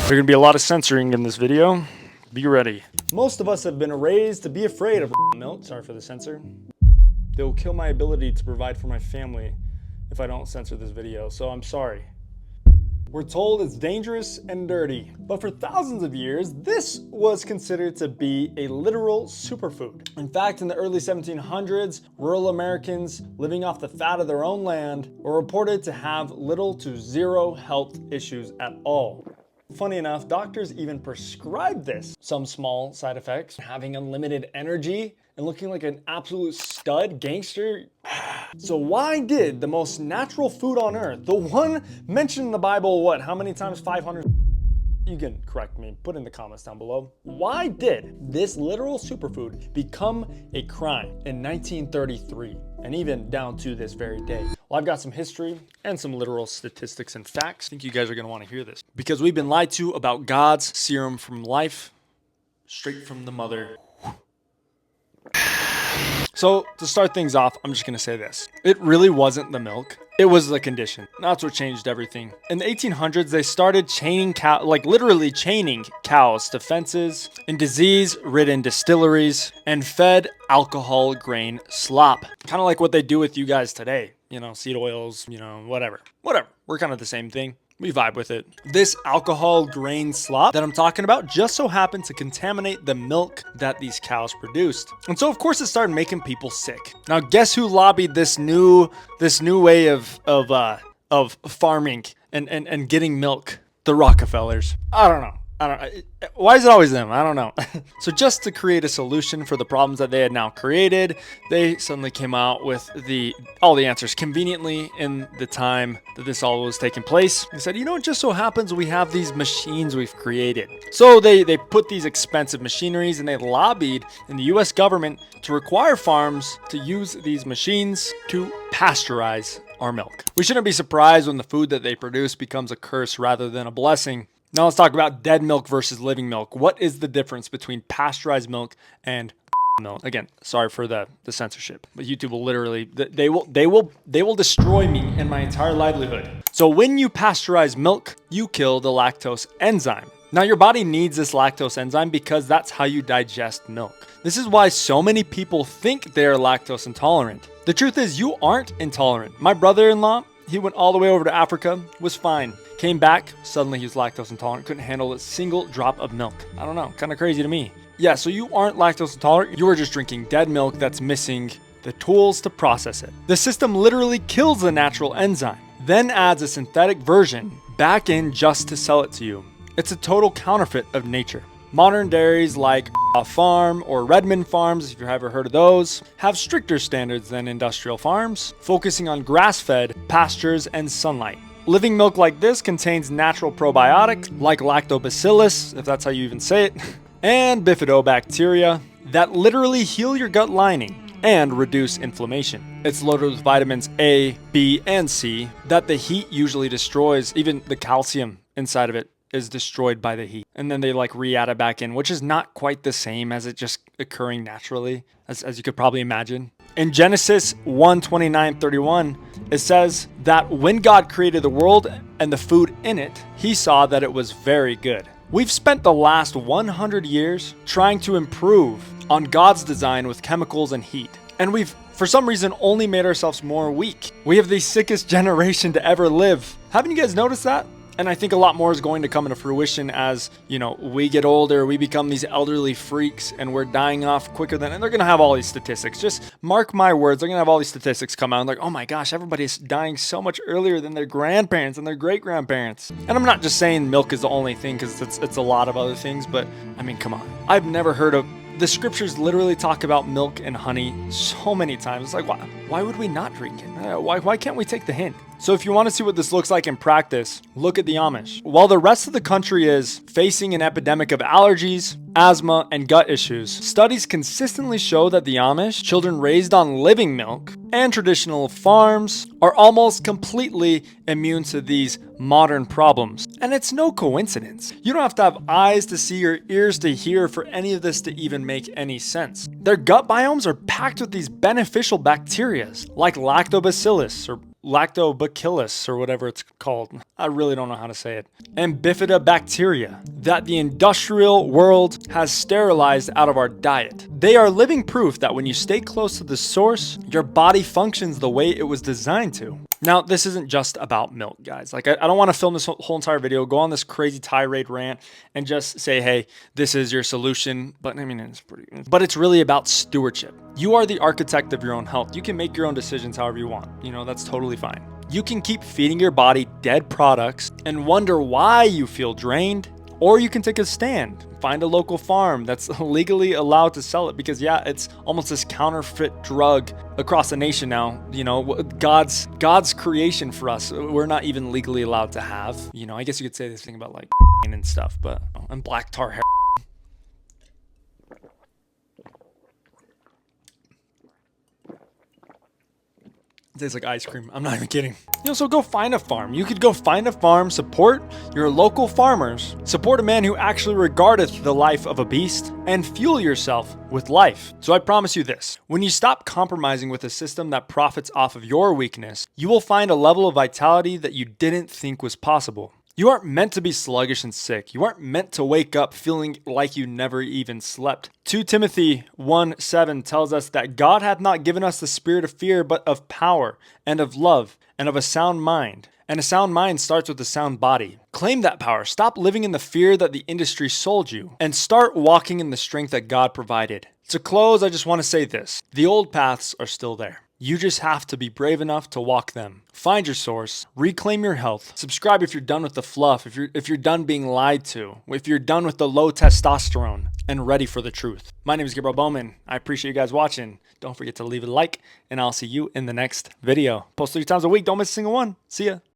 There's gonna be a lot of censoring in this video. Be ready. Most of us have been raised to be afraid of milk. Sorry for the censor. They will kill my ability to provide for my family if I don't censor this video, so I'm sorry. We're told it's dangerous and dirty, but for thousands of years, this was considered to be a literal superfood. In fact, in the early 1700s, rural Americans living off the fat of their own land were reported to have little to zero health issues at all. Funny enough, doctors even prescribed this. Some small side effects, having unlimited energy and looking like an absolute stud gangster. So why did the most natural food on earth, the one mentioned in the Bible, what, how many times? 500? You can correct me, put in the comments down below. Why did this literal superfood become a crime in 1933 and even down to this very day? Well, I've got some history and some literal statistics and facts. I think you guys are gonna wanna hear this because we've been lied to about God's serum from life, straight from the mother. So to start things off, I'm just gonna say this. It really wasn't the milk. It was the condition. That's what changed everything. In the 1800s, they started chaining literally chaining cows to fences in disease-ridden distilleries and fed alcohol grain slop. Kind of like what they do with you guys today. You know, seed oils, you know, whatever. We're kind of the same thing. We vibe with it. This alcohol grain slop that I'm talking about just so happened to contaminate the milk that these cows produced. And so of course it started making people sick. Now guess who lobbied this new way of farming and getting milk? The Rockefellers. I don't know. Why is it always them? I don't know. So just to create a solution for the problems that they had now created, they suddenly came out with all the answers conveniently in the time that this all was taking place. They said, you know, it just so happens we have these machines we've created. So they put these expensive machineries and they lobbied in the US government to require farms to use these machines to pasteurize our milk. We shouldn't be surprised when the food that they produce becomes a curse rather than a blessing. Now let's talk about dead milk versus living milk. What is the difference between pasteurized milk and milk? Again, sorry for the censorship, but YouTube will literally, they will destroy me and my entire livelihood. So when you pasteurize milk, you kill the lactose enzyme. Now your body needs this lactose enzyme because that's how you digest milk. This is why so many people think they're lactose intolerant. The truth is you aren't intolerant. My brother-in-law, he went all the way over to Africa, was fine. Came back, suddenly he was lactose intolerant, couldn't handle a single drop of milk. I don't know, kind of crazy to me. Yeah, so you aren't lactose intolerant, you are just drinking dead milk that's missing the tools to process it. The system literally kills the natural enzyme, then adds a synthetic version back in just to sell it to you. It's a total counterfeit of nature. Modern dairies like Farm or Redmond Farms, if you've ever heard of those, have stricter standards than industrial farms, focusing on grass-fed pastures and sunlight. Living milk like this contains natural probiotics like lactobacillus, if that's how you even say it, and bifidobacteria that literally heal your gut lining and reduce inflammation. It's loaded with vitamins A, B, and C that the heat usually destroys. Even the calcium inside of it is destroyed by the heat. And then they re-add it back in, which is not quite the same as it just occurring naturally, as you could probably imagine. In Genesis 1:29-31, it says that when God created the world and the food in it, he saw that it was very good. We've spent the last 100 years trying to improve on God's design with chemicals and heat. And we've, for some reason, only made ourselves more weak. We have the sickest generation to ever live. Haven't you guys noticed that? And I think a lot more is going to come into fruition as, you know, we get older, we become these elderly freaks and we're dying off quicker than, and they're going to have all these statistics. Just mark my words, they're going to have all these statistics come out and oh my gosh, everybody's dying so much earlier than their grandparents and their great-grandparents. And I'm not just saying milk is the only thing because it's a lot of other things, but I mean, come on. I've never heard of, the scriptures literally talk about milk and honey so many times. It's why would we not drink it? Why can't we take the hint? So if you want to see what this looks like in practice, look at the Amish. While the rest of the country is facing an epidemic of allergies, asthma, and gut issues, studies consistently show that the Amish, children raised on living milk, and traditional farms are almost completely immune to these modern problems. And it's no coincidence. You don't have to have eyes to see or ears to hear for any of this to even make any sense. Their gut biomes are packed with these beneficial bacteria like lactobacillus or lactobacillus or whatever it's called. I really don't know how to say it, and bifidobacteria that the industrial world has sterilized out of our diet. They are living proof that when you stay close to the source, your body functions the way it was designed to. Now, this isn't just about milk, guys. Like, I don't want to film this whole entire video, go on this crazy tirade rant, and just say, hey, this is your solution. But I mean, but it's really about stewardship. You are the architect of your own health. You can make your own decisions however you want. You know, that's totally fine. You can keep feeding your body dead products and wonder why you feel drained, or you can take a stand, find a local farm that's legally allowed to sell it, because yeah, it's almost this counterfeit drug across the nation now. You know, God's creation for us, we're not even legally allowed to have. You know, I guess you could say this thing about like and stuff, but and black tar hair. It tastes like ice cream. I'm not even kidding. You know, so go find a farm. You could go find a farm, support your local farmers, support a man who actually regardeth the life of a beast, and fuel yourself with life. So I promise you this, when you stop compromising with a system that profits off of your weakness, you will find a level of vitality that you didn't think was possible. You aren't meant to be sluggish and sick. You aren't meant to wake up feeling like you never even slept. 2 Timothy 1:7 tells us that God hath not given us the spirit of fear, but of power and of love and of a sound mind. And a sound mind starts with a sound body. Claim that power. Stop living in the fear that the industry sold you, and start walking in the strength that God provided. To close, I just want to say this. The old paths are still there. You just have to be brave enough to walk them. Find your source, reclaim your health, subscribe if you're done with the fluff, if you're done being lied to, if you're done with the low testosterone, and ready for the truth. My name is Gabriel Bowman. I appreciate you guys watching. Don't forget to leave a like, and I'll see you in the next video. Post 3 times a week. Don't miss a single one. See ya.